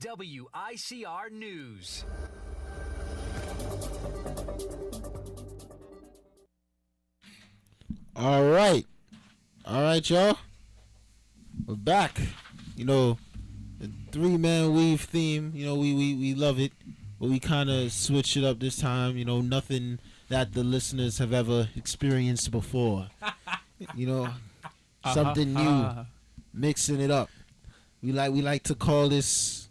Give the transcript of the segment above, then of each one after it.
WICR News. All right, y'all. We're back. The 3-man weave theme. We love it, but we kind of switched it up this time. Nothing that the listeners have ever experienced before. Something new, mixing it up. We like to call this.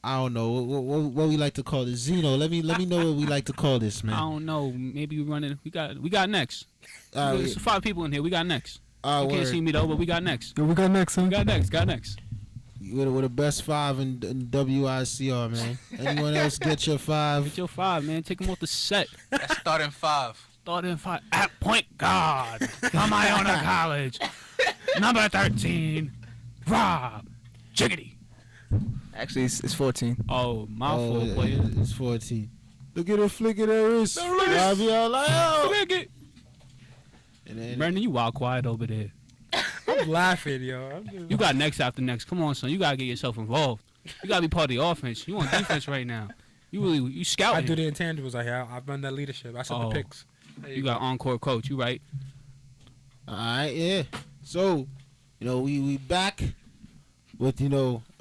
I don't know what we like to call this. Zeno, let me know what we like to call this, man. I don't know. Maybe we running. We got next. There's 5 people in here. We got next. You can't see me though, but we got next. Yo, we got next, huh? We got next. We're the best 5 in WICR, man. Anyone else get your 5? Get your 5, man. Take them off the set. That's starting 5. Starting 5 at point guard from Iona College. Number 13, Rob Jiggity. Actually, it's 14. Oh, my fault, player. It's 14. Look at the flick of that wrist. Robbie all like, Flick it. Brandon, you wild quiet over there. I'm laughing, yo. You got next after next. Come on, son. You gotta get yourself involved. You gotta be part of the offense. You on defense right now. You scouting. I do the intangibles. I've run that leadership. I set the picks. You got encore coach. You right? all right, yeah. So, we back with,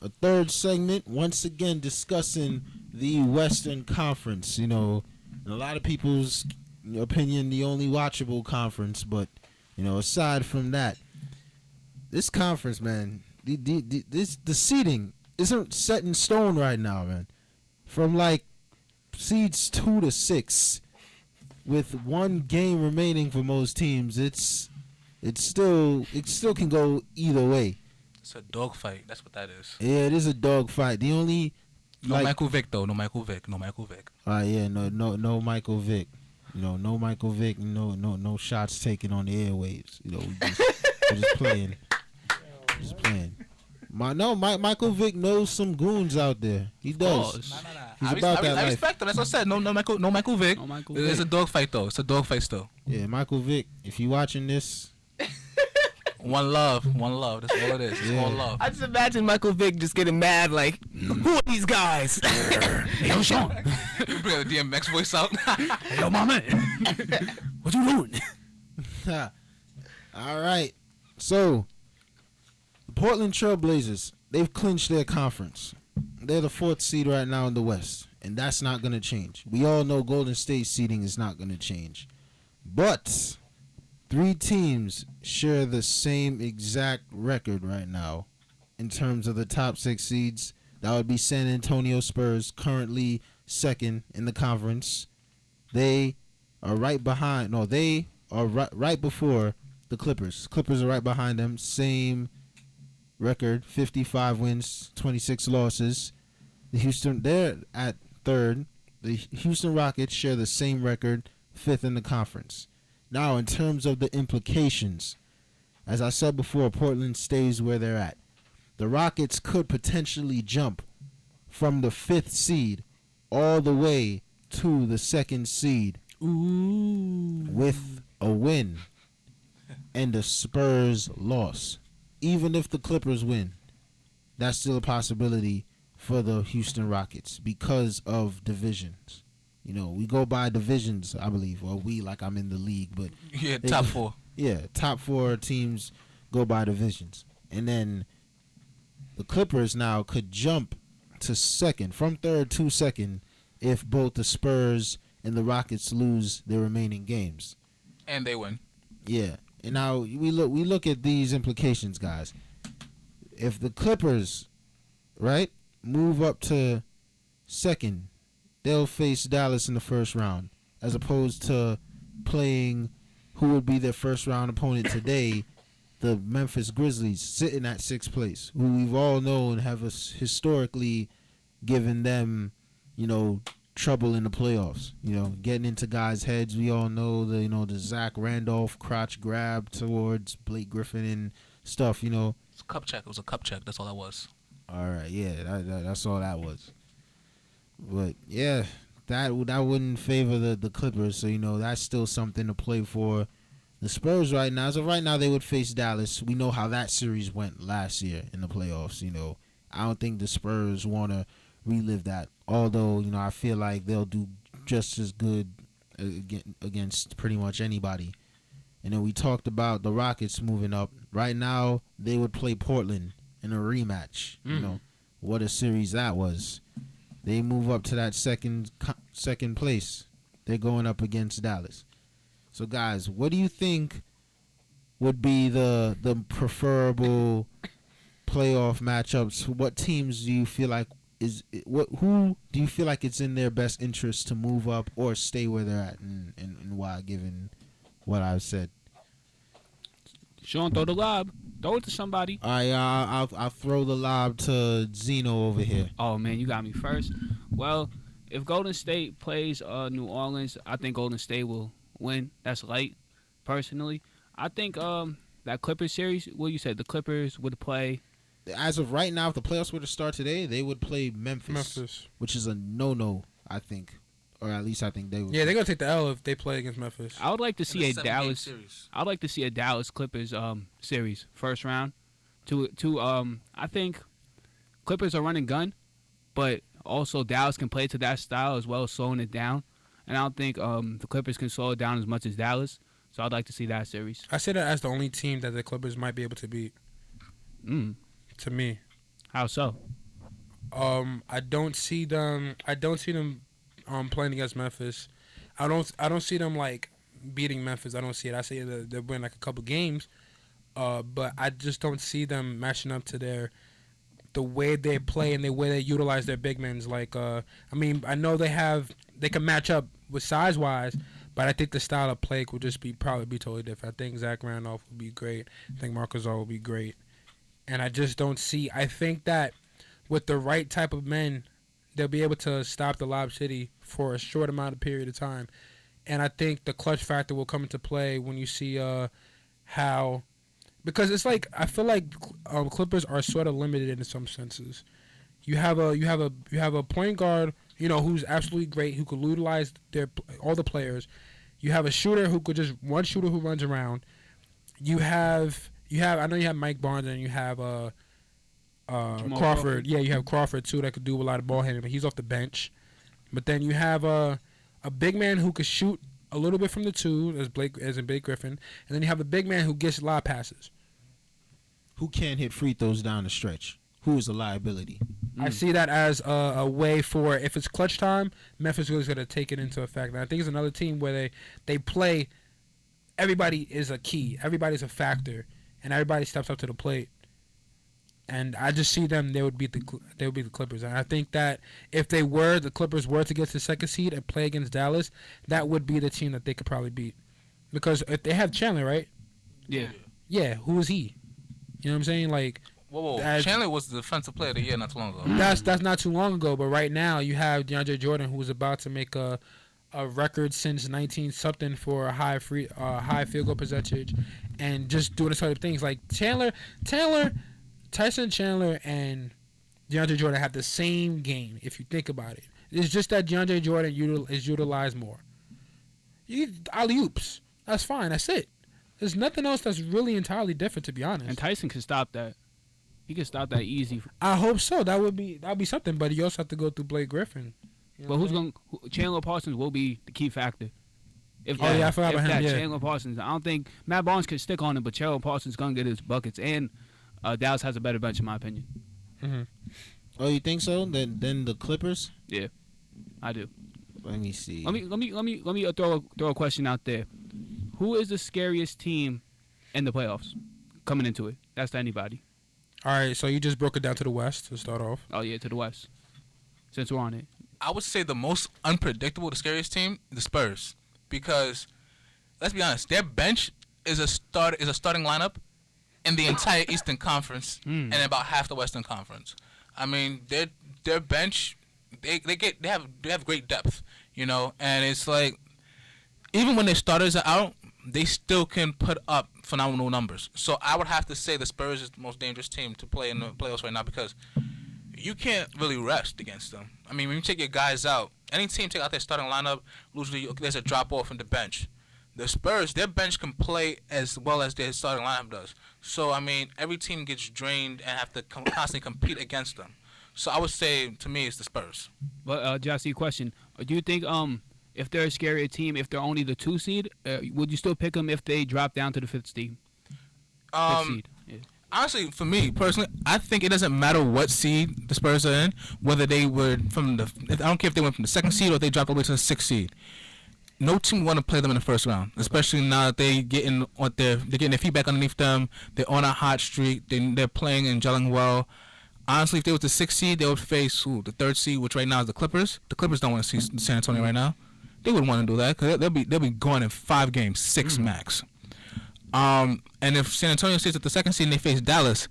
a third segment, once again discussing the Western Conference. In a lot of people's opinion, the only watchable conference, but, aside from that, this conference, man, the seeding isn't set in stone right now, man. From like seeds 2 to 6, with 1 game remaining for most teams, it still can go either way. It's a dogfight. That's what that is. Yeah, it is a dogfight. The only No Michael Vick though. No Michael Vick. No Michael Vick. No Michael Vick. No shots taken on the airwaves. We're just playing. Michael Vick knows some goons out there. He does. He's about that life. I respect him. That's what I said. No Michael Vick. It's a dogfight though. It's a dogfight still. Yeah, Michael Vick. If you watching this, One love. That's all it is. It's all love. I just imagine Michael Vick just getting mad, like, who are these guys? Hey, yo, Sean. You bring the DMX voice out. Hey, yo, my man. What you doing? all right. So, the Portland Trailblazers, they've clinched their conference. They're the 4th seed right now in the West, and that's not going to change. We all know Golden State seeding is not going to change. But 3 teams share the same exact record right now in terms of the top 6 seeds. That would be San Antonio Spurs, currently 2nd in the conference. They are right behind. No, they are right before the Clippers. Clippers are right behind them. Same record, 55 wins, 26 losses. They're at 3rd. The Houston Rockets share the same record, 5th in the conference. Now, in terms of the implications, as I said before, Portland stays where they're at. The Rockets could potentially jump from the 5th seed all the way to the 2nd seed with a win and the Spurs loss. Even if the Clippers win, that's still a possibility for the Houston Rockets because of divisions. We go by divisions, I believe. Or like I'm in the league, but Yeah, top 4. Yeah, top 4 teams go by divisions. And then the Clippers now could jump to 2nd, from 3rd to 2nd, if both the Spurs and the Rockets lose their remaining games. And they win. Yeah. And now we look at these implications, guys. If the Clippers, right, move up to 2nd, they'll face Dallas in the first round, as opposed to playing who would be their first round opponent today, the Memphis Grizzlies, sitting at 6th place, who we've all known have historically given them, trouble in the playoffs. Getting into guys' heads. We all know the Zach Randolph crotch grab towards Blake Griffin and stuff. It's a cup check. It was a cup check. That's all that was. All right, yeah, that's all that was. But yeah, that wouldn't favor the Clippers. So that's still something to play for. The Spurs right now they would face Dallas. We know how that series went last year in the playoffs. I don't think the Spurs want to relive that. Although, I feel like they'll do just as good against pretty much anybody. And then we talked about the Rockets moving up. Right now, they would play Portland in a rematch. What a series that was. They move up to that second place. They're going up against Dallas. So, guys, what do you think would be the preferable playoff matchups? What teams do you feel like who do you feel like it's in their best interest to move up or stay where they're at, and why, given what I've said? Sean, throw the lob. Throw it to somebody. All right, I'll throw the lob to Zeno over here. Oh, man, you got me first. Well, if Golden State plays New Orleans, I think Golden State will win. That's light, personally. I think that Clippers series, what you said, the Clippers would play. As of right now, if the playoffs were to start today, they would play Memphis. Which is a no-no, I think. Or at least I think they would. Yeah, they're going to take the L if they play against Memphis. I would like to see a Dallas series. I would like to see a Dallas Clippers series, first round. I think Clippers are running gun, but also Dallas can play to that style as well as slowing it down. And I don't think the Clippers can slow it down as much as Dallas. So I'd like to see that series. I say that as the only team that the Clippers might be able to beat. To me. How so? I don't see them playing against Memphis. I don't see them like beating Memphis. I don't see it. I see they'll win like a couple games. But I just don't see them matching up to the way they play and the way they utilize their big men. Like I know they can match up with size wise, but I think the style of play would just probably be totally different. I think Zach Randolph would be great. I think Marc Gasol would be great. And I just don't see. I think that with the right type of men, they'll be able to stop the Lob City for a short amount of period of time. And I think the clutch factor will come into play when you see how, because it's like I feel like Clippers are sort of limited in some senses. You have a point guard, who's absolutely great, who could utilize all the players. You have a shooter one shooter who runs around. I know you have Mike Barnes and you have Crawford. Yeah, you have Crawford too that could do a lot of ball handling, but he's off the bench. But then you have a big man who could shoot a little bit from the two, as in Blake Griffin, and then you have a big man who gets lob passes. Who can't hit free throws down the stretch? Who is a liability? I see that as a way for, if it's clutch time, Memphis is going to take it into effect. And I think it's another team where they play. Everybody is a key. Everybody's a factor, and everybody steps up to the plate. And I just see them. They would beat the Clippers. And I think that if the Clippers were to get to the second seed and play against Dallas, that would be the team that they could probably beat. Because if they have Chandler, right? Yeah. Yeah. Who is he? You know what I'm saying? Like, whoa. Chandler was the defensive player of the year not too long ago. That's not too long ago. But right now you have DeAndre Jordan, who's about to make a record since 19 something for a high field goal percentage, and just doing the sort of things like Tyson Chandler and DeAndre Jordan have the same game, if you think about it. It's just that DeAndre Jordan is utilized more. You alley-oops. That's fine. That's it. There's nothing else that's really entirely different, to be honest. And Tyson can stop that. He can stop that easy. I hope so. That would be something, but you also have to go through Blake Griffin. But Chandler Parsons will be the key factor. I forgot about him. Yeah. Chandler Parsons. I don't think Matt Barnes can stick on it, but Chandler Parsons gonna get his buckets, and Dallas has a better bench in my opinion. Mm-hmm. Oh, you think so? Then the Clippers? Yeah, I do. Let me see. Let me throw a question out there. Who is the scariest team in the playoffs coming into it? That's to anybody. All right, so you just broke it down to the West to start off. Oh yeah, to the West. Since we're on it. I would say the most unpredictable, the scariest team, the Spurs, because let's be honest, their bench is a starting lineup in the entire Eastern Conference and about half the Western Conference. I mean, their bench, they have great depth, and it's like even when their starters are out, they still can put up phenomenal numbers. So I would have to say the Spurs is the most dangerous team to play in the playoffs right now because you can't really rest against them. I mean, when you take your guys out, any team take out their starting lineup, usually there's a drop off in the bench. The Spurs, their bench can play as well as their starting lineup does. So I mean, every team gets drained and have to constantly compete against them. So I would say, to me, it's the Spurs. But Jesse, question: do you think if they're a scarier team, if they're only the 2 seed, would you still pick them if they drop down to the 5th seed? Fifth seed. Yeah. Honestly, for me personally, I think it doesn't matter what seed the Spurs are in, whether they were from the. I don't care if they went from the 2nd seed or if they dropped all the way to the 6th seed. No team want to play them in the first round, especially now that they're getting their feedback underneath them. They're on a hot streak. They're playing and gelling well. Honestly, if they were the 6th seed, they would face the 3rd seed, which right now is the Clippers. The Clippers don't want to see San Antonio right now. They wouldn't want to do that because they'll be going in 5 games, 6 max. And if San Antonio stays at the 2nd seed and they face Dallas,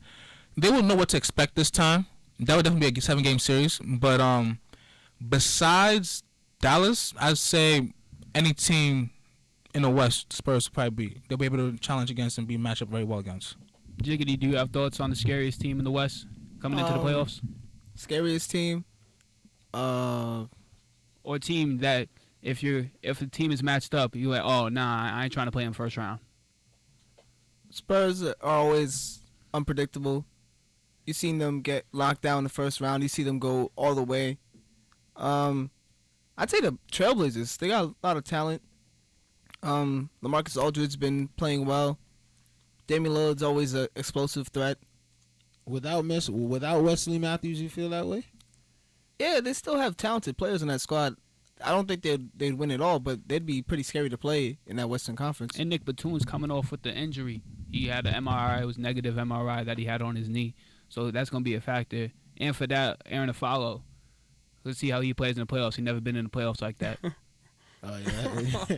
they will know what to expect this time. That would definitely be a 7-game series. But besides Dallas, I'd say any team in the West, the Spurs will probably they'll be able to challenge against and be matched up very well against. Jiggity, do you have thoughts on the scariest team in the West coming into the playoffs? Scariest team? Or a team that if the team is matched up, you're like, oh, nah, I ain't trying to play in first round. Spurs are always unpredictable. You've seen them get locked down in the first round. You see them go all the way. I'd say the Trailblazers. They got a lot of talent. LaMarcus Aldridge's been playing well. Damian Lillard's always an explosive threat. Without Wesley Matthews, you feel that way? Yeah, they still have talented players in that squad. I don't think they'd win it all, but they'd be pretty scary to play in that Western Conference. And Nick Batum's coming off with the injury. He had an MRI. It was negative MRI that he had on his knee. So that's going to be a factor. And for that, Aaron Aflalo. Let's see how he plays in the playoffs. He's never been in the playoffs like that. Oh, yeah.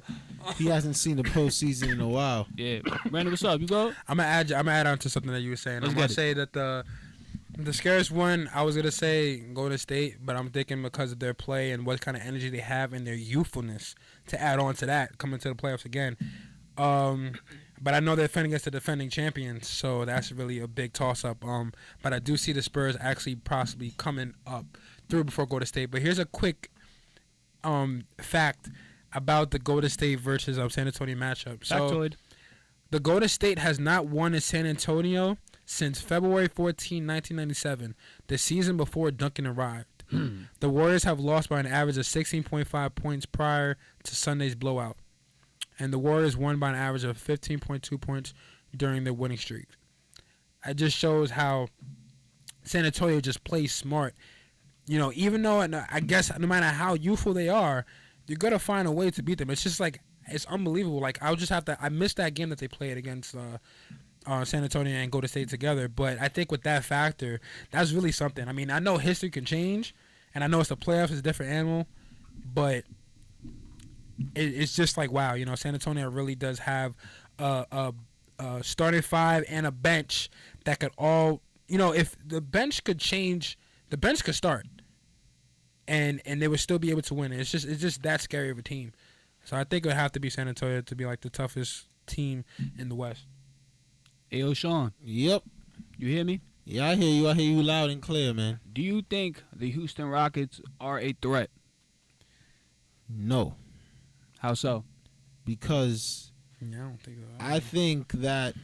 He hasn't seen the postseason in a while. Yeah. Brandon, what's up? You go? I'm gonna add on to something that you were saying. Let's I'm gonna say that the scariest one, I was gonna say Golden State, but I'm thinking because of their play and what kind of energy they have and their youthfulness to add on to that coming to the playoffs again. But I know they're defending against the defending champions, so that's really a big toss-up. But I do see the Spurs actually possibly coming up through before Golden State. But here's a quick fact about the Golden State versus San Antonio matchup. Factoid. The Golden State has not won in San Antonio since February 14, 1997, the season before Duncan arrived. The Warriors have lost by an average of 16.5 points prior to Sunday's blowout. And the Warriors won by an average of 15.2 points during their winning streak. It just shows how San Antonio just plays smart. You know, even though, I guess, no matter how youthful they are, you're going to find a way to beat them. It's just like, it's unbelievable. Like, I missed that game that they played against San Antonio and Golden State together. But I think with that factor, that's really something. I mean, I know history can change, and I know it's the playoffs, it's a different animal, but it's just like, wow, you know, San Antonio really does have a starting 5 and a bench that could all, you know, if the bench could change, the bench could start, and they would still be able to win. It's just that scary of a team. So I think it would have to be San Antonio to be like the toughest team in the West. Hey, yo, Sean. Yep. You hear me? Yeah, I hear you. I hear you loud and clear, man. Do you think the Houston Rockets are a threat? No. How so? Because Yeah, I don't think so. I think that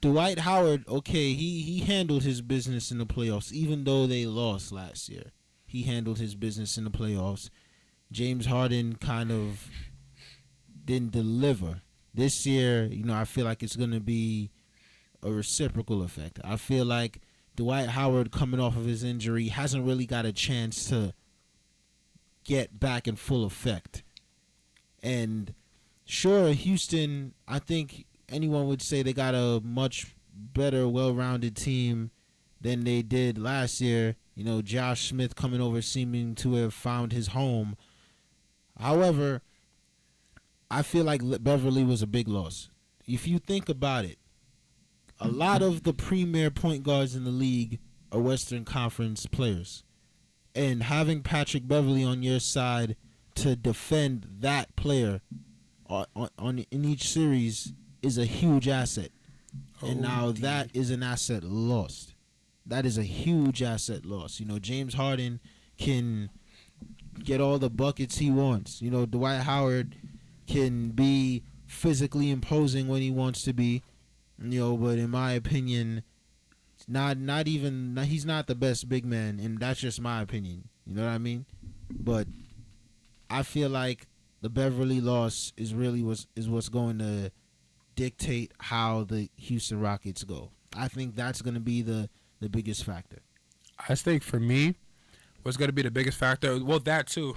Dwight Howard, okay, he handled his business in the playoffs, even though they lost last year. He handled his business in the playoffs. James Harden kind of didn't deliver. This year, you know, I feel like it's going to be a reciprocal effect. I feel like Dwight Howard, coming off of his injury, hasn't really got a chance to get back in full effect. And sure, Houston, I think anyone would say they got a much better, well-rounded team than they did last year. You know, Josh Smith coming over seeming to have found his home. However, I feel like Beverly was a big loss. If you think about it, a lot of the premier point guards in the league are Western Conference players. And having Patrick Beverly on your side to defend that player in each series is a huge asset. And now that is an asset lost. That is a huge asset lost. You know, James Harden can get all the buckets he wants. You know, Dwight Howard, can be physically imposing when he wants to be, but in my opinion, he's not the best big man, and that's just my opinion. You know what I mean? But I feel like the Beverly loss is really what's going to dictate how the Houston Rockets go. I think that's going to be the biggest factor. I think for me, what's going to be the biggest factor, well, that too,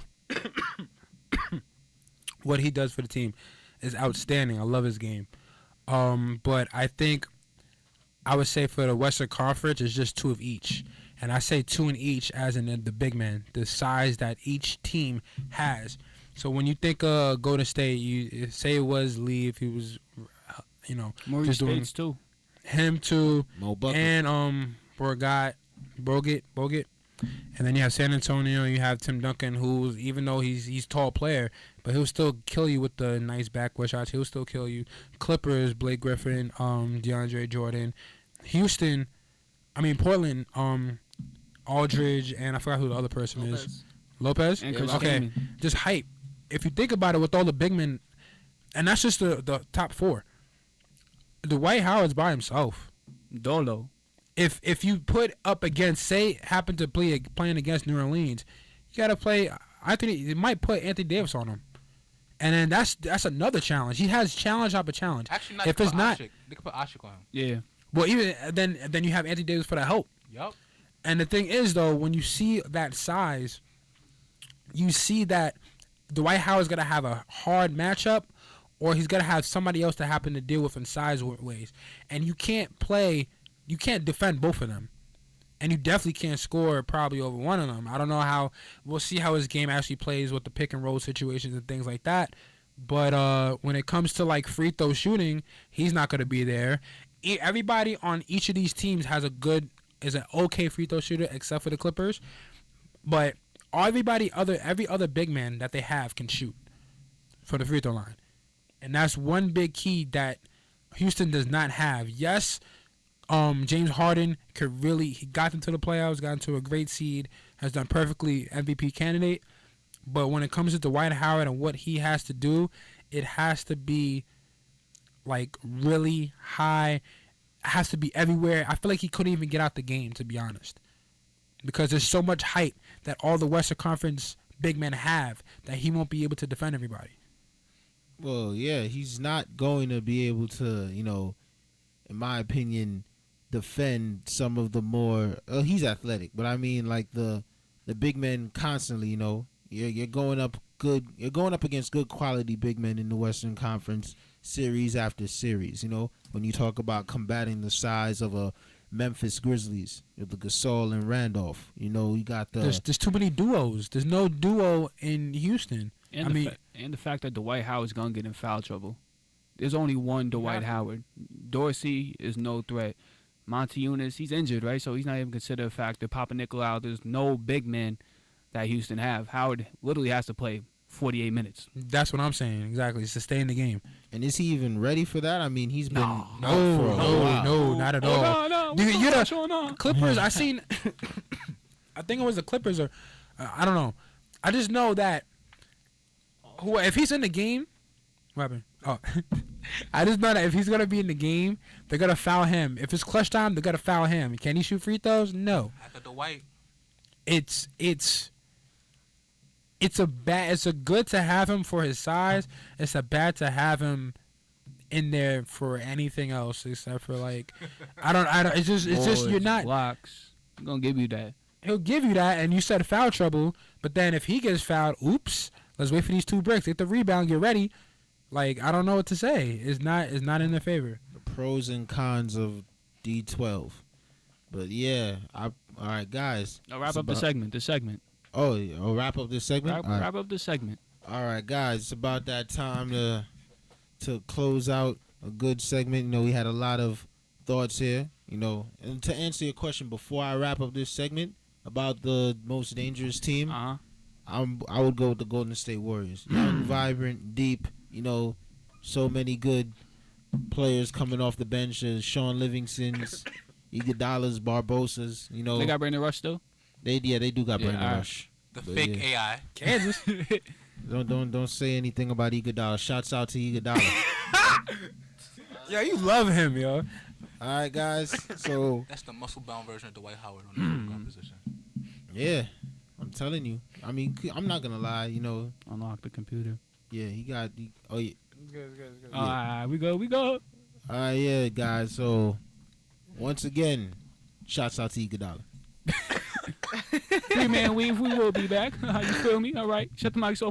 what he does for the team is outstanding. I love his game. But I think I would say for the Western Conference, it's just two of each. And I say two in each as in the big man, the size that each team has. So when you think Golden State, you say it was Lee, if he was, Maurice just doing Bates too. him too, Mo Bucket. and Bogut, and then you have San Antonio. You have Tim Duncan, who's even though he's tall player, but he'll still kill you with the nice backward shots. He'll still kill you. Clippers, Blake Griffin, DeAndre Jordan, Portland, Aldridge, and I forgot who the other person is. Lopez. And Chris Okay, Kaman. just hype. If you think about it, with all the big men, and that's just the top four. Dwight Howard's by himself. Dolo. If you put up against, say, happen to playing against New Orleans, you gotta play Anthony. You might put Anthony Davis on him, and then that's another challenge. He has challenge after challenge. Actually, not. If it's not, they could put Ashik on him. Yeah. well, even then you have Anthony Davis for the help. Yup. And the thing is, though, when you see that size, you see that Dwight Howard's gonna have a hard matchup, or he's gonna have somebody else to happen to deal with in size ways, and you can't defend both of them, and you definitely can't score probably over one of them. I don't know how. We'll see how his game actually plays with the pick and roll situations and things like that. But when it comes to like free throw shooting, he's not gonna be there. Everybody on each of these teams is an okay free throw shooter except for the Clippers, but every other big man that they have can shoot for the free throw line, and that's one big key that Houston does not have. Yes, James Harden he got into the playoffs, got into a great seed, has done perfectly MVP candidate, but when it comes to Dwight Howard and what he has to do, it has to be like really high. It has to be everywhere. I feel like he couldn't even get out the game, to be honest, because there's so much height that all the Western Conference big men have that he won't be able to defend everybody. Well, yeah, he's not going to be able to, in my opinion, defend some of the more. He's athletic, but I mean, like the big men constantly. You're going up good. You're going up against good quality big men in the Western Conference series after series. When you talk about combating the size of a Memphis Grizzlies, the Gasol and Randolph. You got the. There's too many duos. There's no duo in Houston. And the fact that Dwight Howard's gonna get in foul trouble. There's only one Dwight Howard. Dorsey is no threat. Monty Eunice, he's injured, right? So he's not even considered a factor. Papa Nicolau, there's no big men that Houston have. Howard literally has to play 48 minutes. That's what I'm saying. Exactly. It's to stay in the game. And is he even ready for that? I mean, he's been No, not at all. No. The Clippers, I seen. I think it was the Clippers, or I don't know. I just know that if he's in the game, what happened? Oh, I just know that if he's gonna be in the game, they're gonna foul him. If it's clutch time, they're gonna foul him. Can he shoot free throws? No. After the White. It's a good to have him for his size. It's a bad to have him in there for anything else except for like I don't it's just you're not blocks. I'm gonna give you that. He'll give you that, and you said foul trouble, but then if he gets fouled, oops, let's wait for these 2 bricks, get the rebound, get ready. Like, I don't know what to say. It's not in their favor. The pros and cons of D12. But yeah, all right, guys. I'll wrap up the segment. Oh, wrap up this segment? Wrap up the segment. All right, guys. It's about that time to close out a good segment. We had a lot of thoughts here. And to answer your question before I wrap up this segment about the most dangerous team, I would go with the Golden State Warriors. Young, vibrant, deep. So many good players coming off the bench. Sean Livingston's, Iguodala's, Barbosas. They got Brandon Rush still. They do got Brandon Rush. The fake AI. Kansas. Don't say anything about Iguodala. Shouts out to Iguodala. Yeah, you love him, yo. All right, guys. So That's the muscle-bound version of Dwight Howard on the point guard position. yeah, I'm telling you. I mean, I'm not gonna lie. Unlock the computer. Yeah, oh yeah. All right, we go. All right, yeah, guys. So once again, shouts out to Iguodala. 3-man weave. We will be back. You feel me? All right. Shut the mics off.